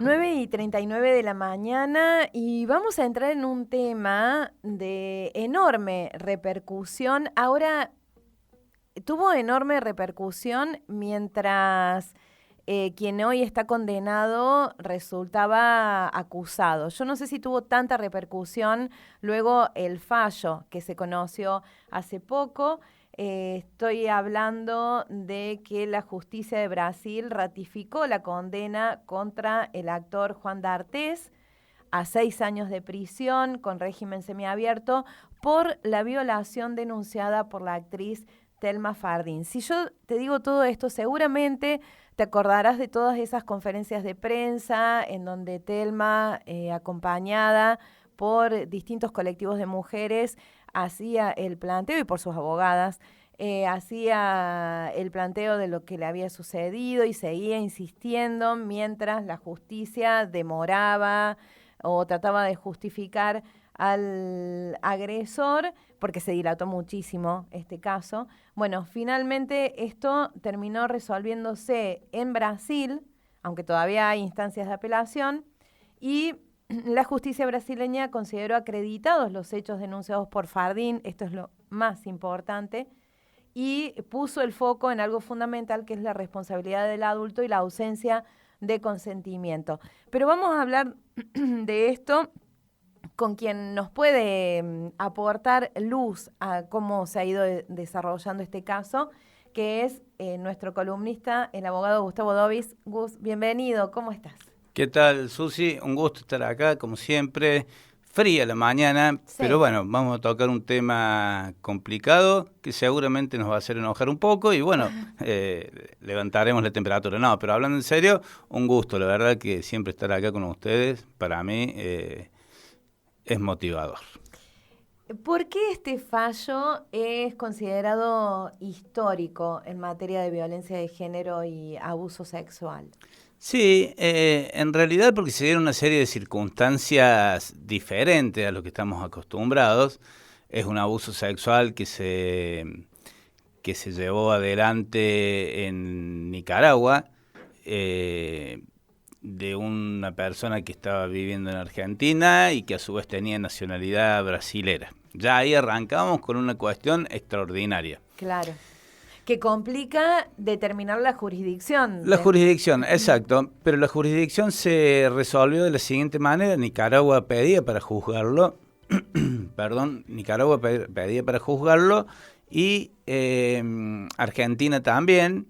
9:39 de la mañana y vamos a entrar en un tema de enorme repercusión. Ahora, tuvo enorme repercusión mientras quien hoy está condenado resultaba acusado. Yo no sé si tuvo tanta repercusión luego el fallo que se conoció hace poco. Estoy hablando de que la justicia de Brasil ratificó la condena contra el actor Juan D'Artés a 6 años de prisión con régimen semiabierto por la violación denunciada por la actriz Thelma Fardín. Si yo te digo todo esto, seguramente te acordarás de todas esas conferencias de prensa en donde Thelma, acompañada por distintos colectivos de mujeres, hacía el planteo, y por sus abogadas, hacía el planteo de lo que le había sucedido y seguía insistiendo mientras la justicia demoraba o trataba de justificar al agresor, porque se dilató muchísimo este caso. Bueno, finalmente esto terminó resolviéndose en Brasil, aunque todavía hay instancias de apelación, y la justicia brasileña consideró acreditados los hechos denunciados por Fardín, esto es lo más importante, y puso el foco en algo fundamental, que es la responsabilidad del adulto y la ausencia de consentimiento. Pero vamos a hablar de esto con quien nos puede aportar luz a cómo se ha ido desarrollando este caso, que es nuestro columnista, el abogado Gustavo Dovis. Gus, bienvenido, ¿cómo estás? ¿Qué tal, Susi? Un gusto estar acá, como siempre. Fría la mañana, Sí. pero bueno, vamos a tocar un tema complicado que seguramente nos va a hacer enojar un poco y bueno, levantaremos la temperatura. No, pero hablando en serio, un gusto, la verdad que siempre estar acá con ustedes, para mí es motivador. ¿Por qué este fallo es considerado histórico en materia de violencia de género y abuso sexual? Sí, en realidad porque se dieron una serie de circunstancias diferentes a lo que estamos acostumbrados. Es un abuso sexual que se llevó adelante en Nicaragua, de una persona que estaba viviendo en Argentina y que a su vez tenía nacionalidad brasilera. Ya ahí arrancamos con una cuestión extraordinaria. Claro. Que complica determinar la jurisdicción. La jurisdicción, exacto, pero la jurisdicción se resolvió de la siguiente manera. Nicaragua pedía para juzgarlo, Nicaragua pedía para juzgarlo y Argentina también,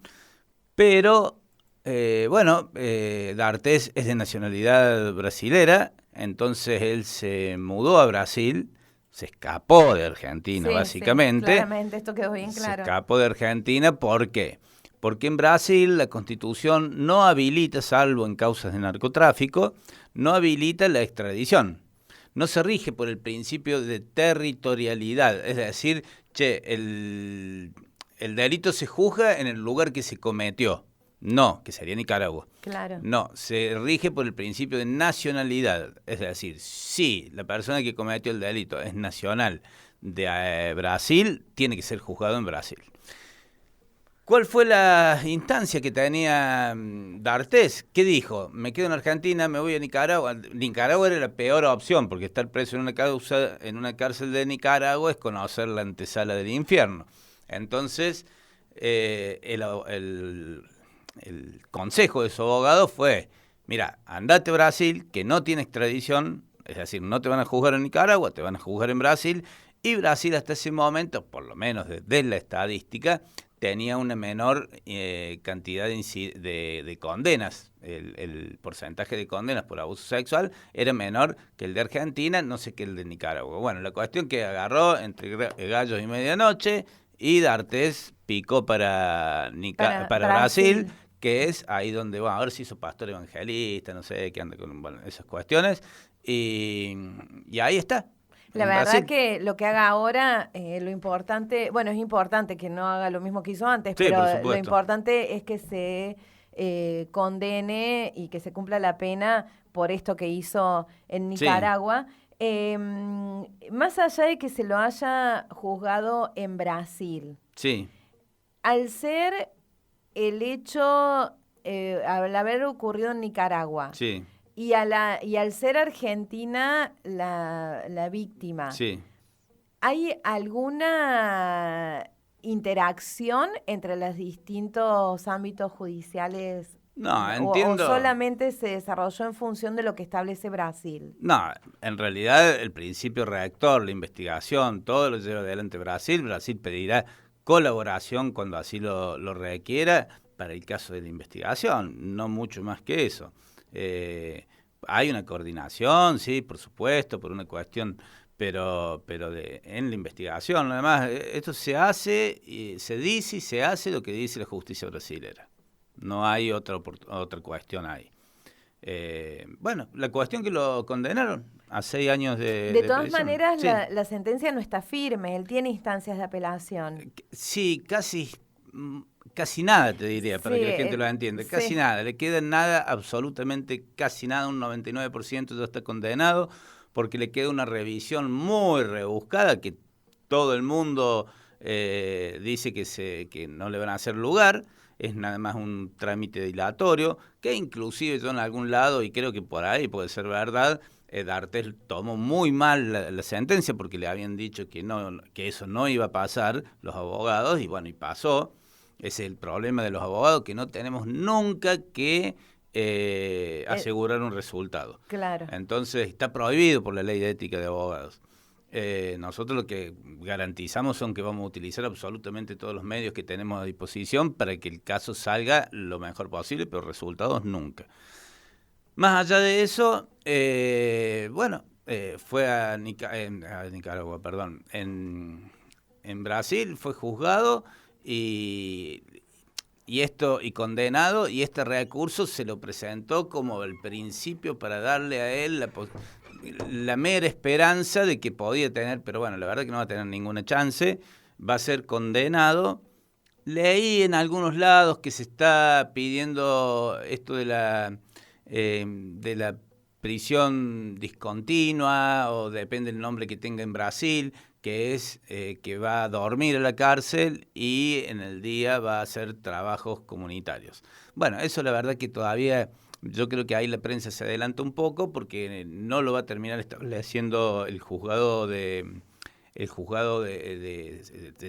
pero D'Artés es de nacionalidad brasilera, entonces él se mudó a Brasil, se escapó de Argentina, Sí, básicamente. claramente, esto quedó bien claro. Se escapó de Argentina, ¿por qué? Porque en Brasil la Constitución no habilita, salvo en causas de narcotráfico, no habilita la extradición. No se rige por el principio de territorialidad, es decir, el delito se juzga en el lugar que se cometió. No, que sería Nicaragua. Claro. No, se rige por el principio de nacionalidad. Es decir, si la persona que cometió el delito es nacional de Brasil, tiene que ser juzgado en Brasil. ¿Cuál fue la instancia que tenía D'Artés? ¿Qué dijo? Me quedo en Argentina, me voy a Nicaragua. Nicaragua era la peor opción, porque estar preso en una cárcel de Nicaragua es conocer la antesala del infierno. Entonces, el consejo de su abogado fue: mira, andate a Brasil, que no tiene extradición, es decir, no te van a juzgar en Nicaragua, te van a juzgar en Brasil, y Brasil hasta ese momento, por lo menos desde la estadística, tenía una menor cantidad de condenas. El porcentaje de condenas por abuso sexual era menor que el de Argentina, no sé qué el de Nicaragua. Bueno, la cuestión que agarró entre gallos y medianoche, y D'Artés picó para Brasil, que es ahí donde va. Ahora se hizo pastor evangelista, no sé qué anda con esas cuestiones, y ahí está. La verdad que lo que haga ahora, lo importante, bueno, es importante que no haga lo mismo que hizo antes, Sí, pero lo importante es que se condene y que se cumpla la pena por esto que hizo en Nicaragua. Sí. Más allá de que se lo haya juzgado en Brasil, sí, al ser el hecho, al haber ocurrido en Nicaragua, sí, Y al ser Argentina la víctima, Sí. ¿hay alguna interacción entre los distintos ámbitos judiciales No, o entiendo. solamente se desarrolló en función de lo que establece Brasil? No, en realidad el principio rector, la investigación, todo lo lleva adelante Brasil. Brasil pedirá colaboración cuando así lo requiera para el caso de la investigación, no mucho más que eso. Hay una coordinación, sí, por supuesto, por una cuestión, pero en la investigación, además, esto se hace, y se dice y se hace lo que dice la justicia brasilera. No hay otra cuestión ahí. Bueno, la cuestión que lo condenaron a 6 años De de todas prisión. maneras, Sí. la sentencia no está firme, él tiene instancias de apelación. Sí, casi nada te diría, para Sí, que la gente lo entienda. Casi sí. nada, le queda nada, absolutamente casi nada, un 99% ya está condenado, porque le queda una revisión muy rebuscada que todo el mundo dice que no le van a hacer lugar. Es nada más un trámite dilatorio, que inclusive yo en algún lado, y creo que por ahí puede ser verdad, D'Artés tomó muy mal la sentencia porque le habían dicho que eso no iba a pasar los abogados, y bueno, y pasó. Ese es el problema de los abogados, que no tenemos nunca que asegurar un resultado. Claro. Entonces está prohibido por la ley de ética de abogados. Nosotros lo que garantizamos son que vamos a utilizar absolutamente todos los medios que tenemos a disposición para que el caso salga lo mejor posible, pero resultados nunca. Más allá de eso, fue a Nicaragua, perdón, en Brasil fue juzgado y condenado, y este recurso se lo presentó como el principio para darle a él la mera esperanza de que podía tener, pero bueno, la verdad que no va a tener ninguna chance, va a ser condenado. Leí en algunos lados que se está pidiendo esto de la prisión discontinua, o depende del nombre que tenga en Brasil, que es que va a dormir en la cárcel y en el día va a hacer trabajos comunitarios. Bueno, eso la verdad que todavía yo creo que ahí la prensa se adelanta un poco, porque no lo va a terminar estableciendo el juzgado de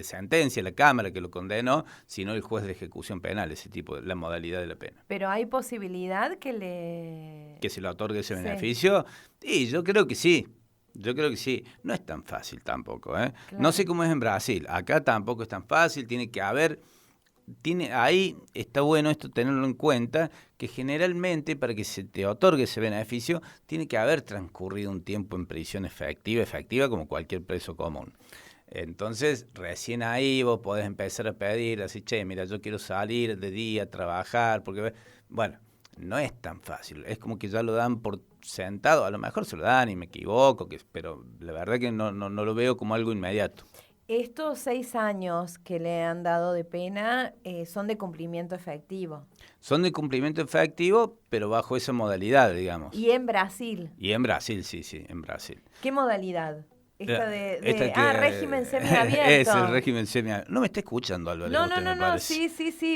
sentencia, la Cámara que lo condenó, sino el juez de ejecución penal, ese tipo, la modalidad de la pena. Pero hay posibilidad que ¿Que se le otorgue ese Sí. beneficio? Y yo creo que sí. Yo creo que sí. No es tan fácil tampoco, ¿eh? Claro. No sé cómo es en Brasil. Acá tampoco es tan fácil. Ahí está bueno esto tenerlo en cuenta, que generalmente para que se te otorgue ese beneficio tiene que haber transcurrido un tiempo en prisión efectiva como cualquier preso común. Entonces, recién ahí vos podés empezar a pedir, así, che, mira, yo quiero salir de día, trabajar, porque, bueno, no es tan fácil. Es como que ya lo dan por sentado, a lo mejor se lo dan y me equivoco, pero la verdad que no lo veo como algo inmediato. estos 6 años que le han dado de pena son de cumplimiento efectivo. Son de cumplimiento efectivo, pero bajo esa modalidad, digamos. Y en Brasil, Y en Brasil, sí, en Brasil. ¿qué modalidad? Esta Esta que, régimen semiabierto. Es el régimen semiabierto. No me está escuchando, Álvaro. No, sí,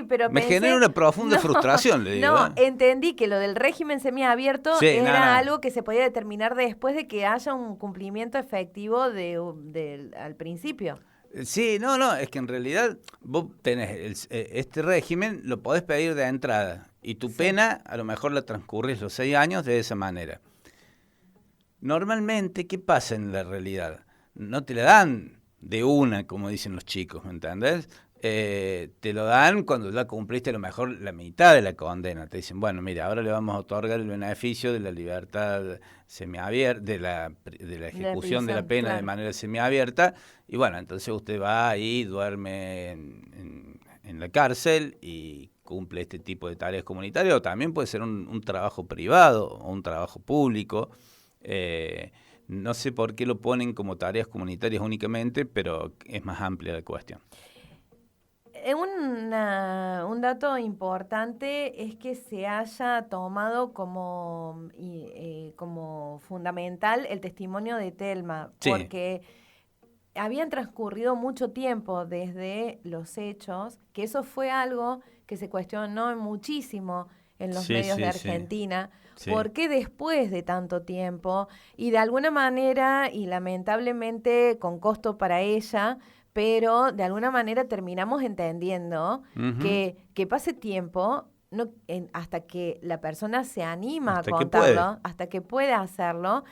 pero me pensé, genera una profunda frustración, le digo. No, entendí que lo del régimen semiabierto Sí, era algo que se podía determinar después de que haya un cumplimiento efectivo al principio. Sí, es que en realidad vos tenés este régimen, lo podés pedir de entrada, y tu pena a lo mejor la transcurrís los 6 años de esa manera. Normalmente, ¿qué pasa en la realidad? No te la dan de una, como dicen los chicos, ¿me entendés? Te lo dan cuando ya cumpliste a lo mejor la mitad de la condena. Te dicen, bueno, mira, ahora le vamos a otorgar el beneficio de la libertad semiabierta, de la ejecución de la pena, claro, de manera semiabierta. Y bueno, entonces usted va ahí, duerme en la cárcel y cumple este tipo de tareas comunitarias, o también puede ser un trabajo privado o un trabajo público. No sé por qué lo ponen como tareas comunitarias únicamente, pero es más amplia la cuestión. Un dato importante es que se haya tomado como fundamental el testimonio de Telma, Sí, porque habían transcurrido mucho tiempo desde los hechos, que eso fue algo que se cuestionó muchísimo en los medios de Argentina, Sí. ¿Por qué después de tanto tiempo? Y de alguna manera, y lamentablemente con costo para ella, pero de alguna manera terminamos entendiendo Ujú. que pase tiempo hasta que la persona se anima a Hasta que puede. contarlo, hasta que pueda hacerlo,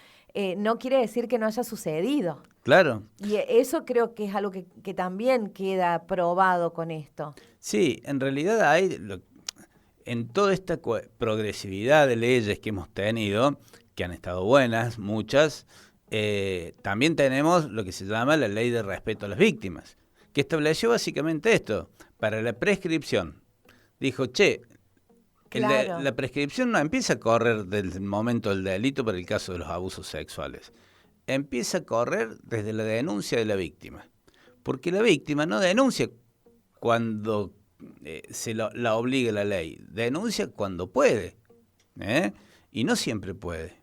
no quiere decir que no haya sucedido. Claro. Y eso creo que es algo que también queda probado con esto. Sí, en realidad en toda esta progresividad de leyes que hemos tenido, que han estado buenas, muchas, también tenemos lo que se llama la ley de respeto a las víctimas, que estableció básicamente esto, para la prescripción. Dijo, che, Claro. la prescripción no empieza a correr desde el momento del delito para el caso de los abusos sexuales. Empieza a correr desde la denuncia de la víctima. Porque la víctima no denuncia cuando la obliga la ley, denuncia cuando puede. Y no siempre puede.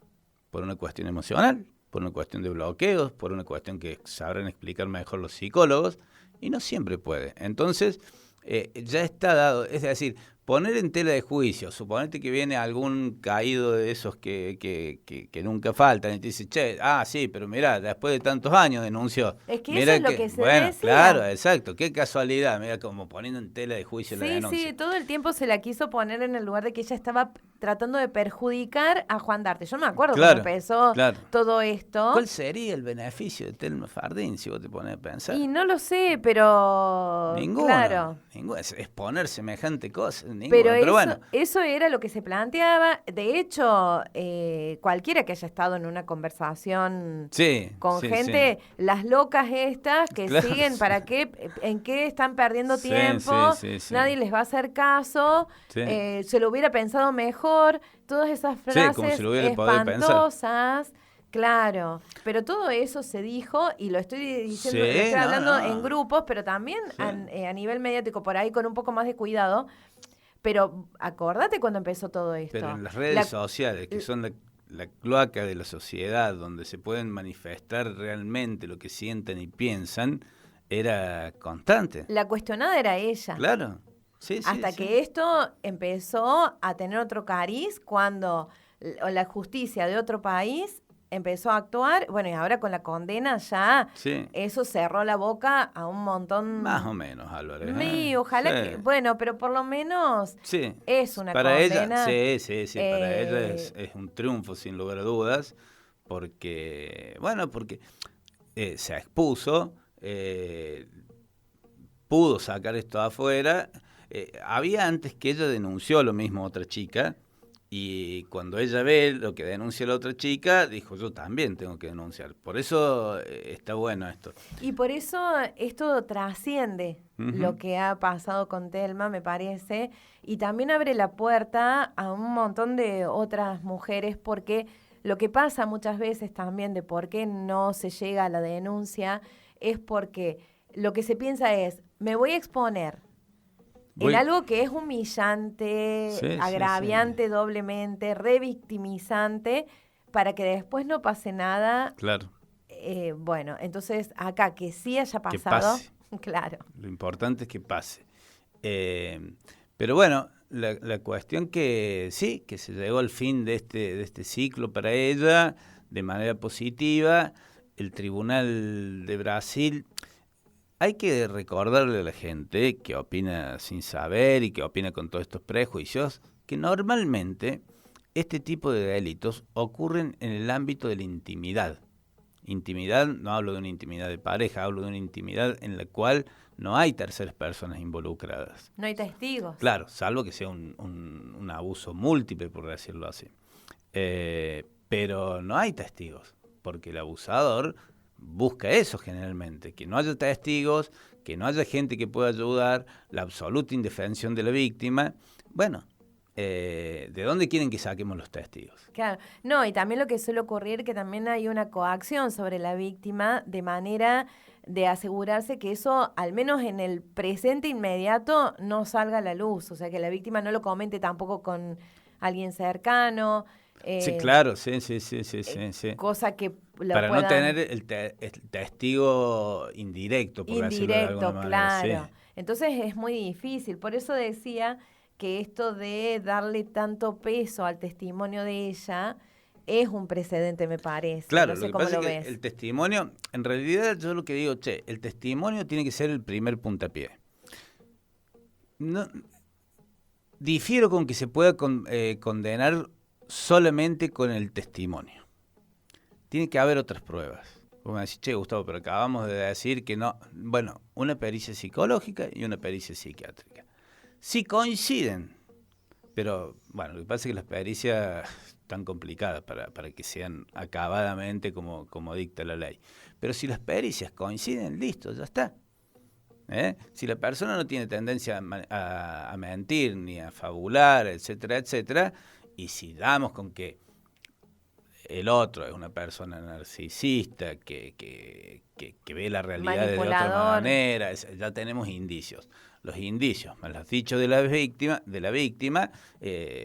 Por una cuestión emocional, por una cuestión de bloqueos, por una cuestión que sabrán explicar mejor los psicólogos, y no siempre puede. Entonces, ya está dado, es decir, poner en tela de juicio, suponete que viene algún caído de esos que nunca faltan y te dice, che, sí, pero mirá, después de tantos años denunció. Es que Mirá eso es lo que se bueno, decía. claro, exacto, qué casualidad, mira, como poniendo en tela de juicio la Sí, denuncia. sí, todo el tiempo se la quiso poner en el lugar de que ella estaba tratando de perjudicar a Juan D'Arte. Yo no me acuerdo Claro, cuando empezó claro. todo esto. ¿Cuál sería el beneficio de Telma Fardín si vos te pones a pensar? Y no lo sé, pero Ninguno. claro. Ninguno. Es poner semejante cosa. Ninguno. Pero Pero bueno. eso era lo que se planteaba. De hecho, cualquiera que haya estado en una conversación Sí, con sí, gente, las locas estas que Claro, siguen, sí. ¿para qué? ¿En qué están perdiendo Sí, tiempo? sí. Nadie les va a hacer caso. Sí. Se lo hubiera pensado mejor. Todas esas Sí, como frases si lo hubiera podido pensar. espantosas. Claro, pero todo eso se dijo y lo estoy diciendo, Sí, lo estoy no, hablando no. en grupos, pero también Sí. a nivel mediático, por ahí con un poco más de cuidado. Pero acordate cuando empezó todo esto. Pero en las redes sociales, que son la cloaca de la sociedad, donde se pueden manifestar realmente lo que sienten y piensan, era constante. La cuestionada era ella. Claro. Sí, Hasta que esto empezó a tener otro cariz cuando la justicia de otro país empezó a actuar. Bueno, y ahora con la condena ya eso cerró la boca a un montón. Más o menos, Álvarez. Sí, ojalá que. Bueno, pero por lo menos es una para condena. Ella, sí, para ella es un triunfo, sin lugar a dudas, porque se expuso, pudo sacar esto afuera. Había antes que ella denunció lo mismo a otra chica, y cuando ella ve lo que denuncia la otra chica, dijo, yo también tengo que denunciar. Por eso está bueno esto. Y por eso esto trasciende lo que ha pasado con Telma, me parece, y también abre la puerta a un montón de otras mujeres, porque lo que pasa muchas veces también de por qué no se llega a la denuncia es porque lo que se piensa es, me voy a exponer en algo que es humillante, agraviante doblemente, revictimizante, para que después no pase nada. Claro. Bueno, entonces acá que sí haya pasado. Que pase. Claro. Lo importante es que pase. Pero bueno, la cuestión que sí, que se llegó al fin de este ciclo para ella, de manera positiva. El Tribunal de Brasil... Hay que recordarle a la gente que opina sin saber y que opina con todos estos prejuicios, que normalmente este tipo de delitos ocurren en el ámbito de la intimidad. Intimidad, no hablo de una intimidad de pareja, hablo de una intimidad en la cual no hay terceras personas involucradas. No hay testigos. Claro, salvo que sea un abuso múltiple, por decirlo así. Pero no hay testigos, porque el abusador busca eso generalmente, que no haya testigos, que no haya gente que pueda ayudar, la absoluta indefensión de la víctima. Bueno, ¿de dónde quieren que saquemos los testigos? Claro, no, y también lo que suele ocurrir que también hay una coacción sobre la víctima de manera de asegurarse que eso, al menos en el presente inmediato, no salga a la luz, o sea, que la víctima no lo comente tampoco con alguien cercano. Sí, claro, sí. Cosa que para no tener el testigo indirecto, por decirlo de alguna manera. Claro. Sí. Entonces es muy difícil. Por eso decía que esto de darle tanto peso al testimonio de ella es un precedente, me parece. Claro, no sé lo que cómo pasa lo es que ves. el testimonio, en realidad yo lo que digo, el testimonio tiene que ser el primer puntapié. No, difiero con que se pueda condenar solamente con el testimonio. Tiene que haber otras pruebas. Vos me decís, che, Gustavo, pero acabamos de decir que no. Bueno, una pericia psicológica y una pericia psiquiátrica. Sí coinciden, pero bueno, lo que pasa es que las pericias están complicadas para que sean acabadamente como dicta la ley. Pero si las pericias coinciden, listo, ya está. Si la persona no tiene tendencia a mentir ni a fabular, etcétera, etcétera, y si damos con que el otro es una persona narcisista que ve la realidad de otra Manipulador. manera, ya tenemos indicios. Los indicios, más los dichos de la víctima,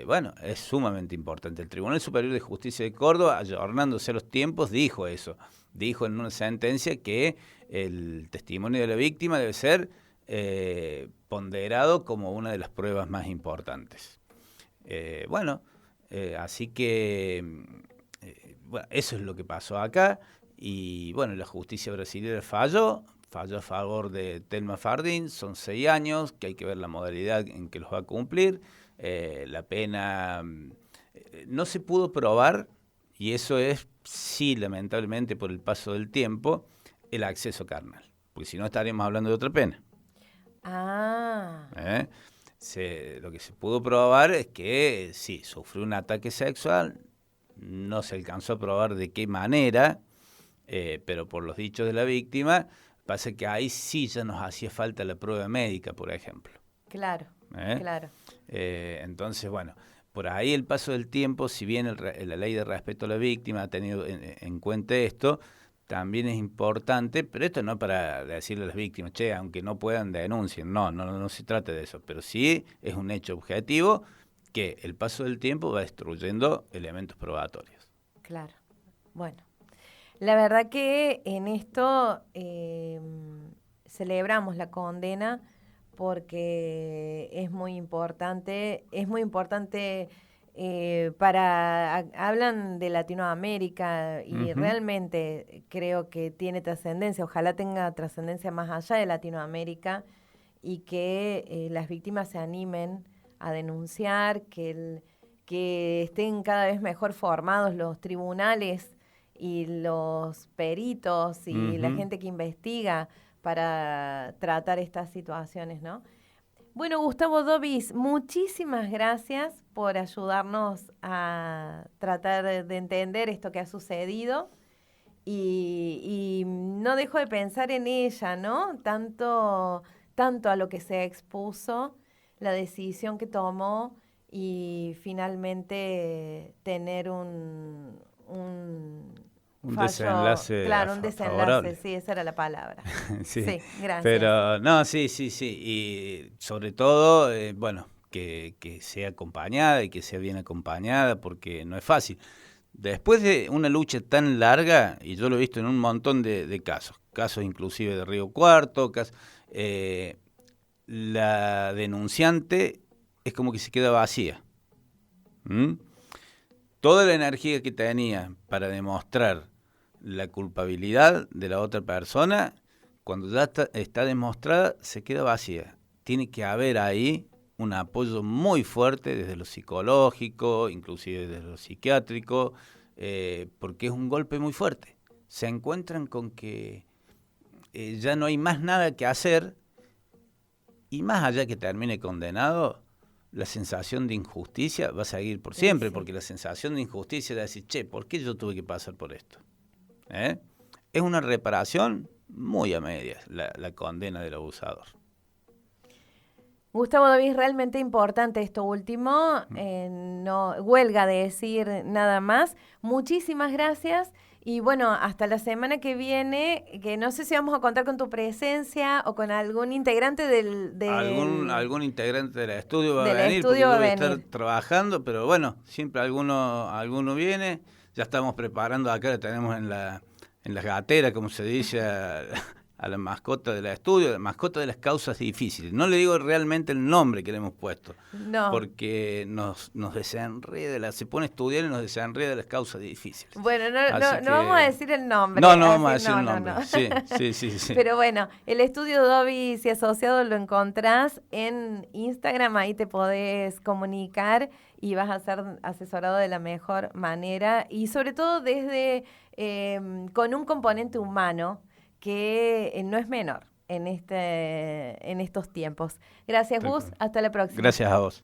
bueno, es sumamente importante. El Tribunal Superior de Justicia de Córdoba, ayornándose a los tiempos, dijo eso. Dijo en una sentencia que el testimonio de la víctima debe ser ponderado como una de las pruebas más importantes. Así que bueno, eso es lo que pasó acá. Y bueno, la justicia brasileña falló a favor de Telma Fardín, son 6 años, que hay que ver la modalidad en que los va a cumplir. La pena no se pudo probar, y eso es, sí, lamentablemente por el paso del tiempo, el acceso carnal, porque si no estaríamos hablando de otra pena. Ah. Lo que se pudo probar es que sí, sufrió un ataque sexual, no se alcanzó a probar de qué manera, pero por los dichos de la víctima, pasa que ahí sí ya nos hacía falta la prueba médica, por ejemplo. Claro, claro. Entonces, bueno, por ahí el paso del tiempo, si bien la ley de respeto a la víctima ha tenido en cuenta esto, también es importante, pero esto no para decirle a las víctimas, che, aunque no puedan, denuncien. No se trata de eso, pero sí es un hecho objetivo que el paso del tiempo va destruyendo elementos probatorios. Claro, bueno. La verdad que en esto celebramos la condena porque es muy importante hablan de Latinoamérica y realmente creo que tiene trascendencia, ojalá tenga trascendencia más allá de Latinoamérica y que las víctimas se animen a denunciar, que estén cada vez mejor formados los tribunales y los peritos y la gente que investiga para tratar estas situaciones, ¿no? Bueno, Gustavo Dobis, muchísimas gracias por ayudarnos a tratar de entender esto que ha sucedido y no dejo de pensar en ella, ¿no? Tanto a lo que se expuso, la decisión que tomó y finalmente tener un fallo, desenlace, claro, un desenlace, favorable. sí, esa era la palabra. Sí, gracias. Pero no, sí, y sobre todo, bueno, que sea acompañada y que sea bien acompañada, porque no es fácil. Después de una lucha tan larga, y yo lo he visto en un montón de casos inclusive de Río Cuarto, la denunciante es como que se queda vacía. Toda la energía que tenía para demostrar la culpabilidad de la otra persona, cuando ya está demostrada, se queda vacía. Tiene que haber ahí un apoyo muy fuerte desde lo psicológico, inclusive desde lo psiquiátrico, porque es un golpe muy fuerte. Se encuentran con que ya no hay más nada que hacer, y más allá que termine condenado, la sensación de injusticia va a seguir por siempre, porque la sensación de injusticia es decir, che, ¿por qué yo tuve que pasar por esto? Es una reparación muy a medias, la condena del abusador. Gustavo Dobis, realmente importante esto último, no huelga de decir nada más. Muchísimas gracias y bueno, hasta la semana que viene, que no sé si vamos a contar con tu presencia o con algún integrante del algún integrante del estudio va a venir, estudio porque yo va a voy a venir. estar trabajando, pero bueno, siempre alguno viene. Ya estamos preparando acá, la tenemos en las gateras, como se dice, a la mascota del estudio, la mascota de las causas difíciles. No le digo realmente el nombre que le hemos puesto, No. porque nos desenreda, se pone a estudiar y nos desenreda las causas difíciles. Bueno, no Que... vamos a decir el nombre. No vamos a decir el nombre. No. Sí. Pero bueno, el estudio Dobis y Asociados lo encontrás en Instagram, ahí te podés comunicar y vas a ser asesorado de la mejor manera y sobre todo desde con un componente humano que no es menor en estos tiempos. Gracias, Gus. Hasta la próxima. Gracias a vos.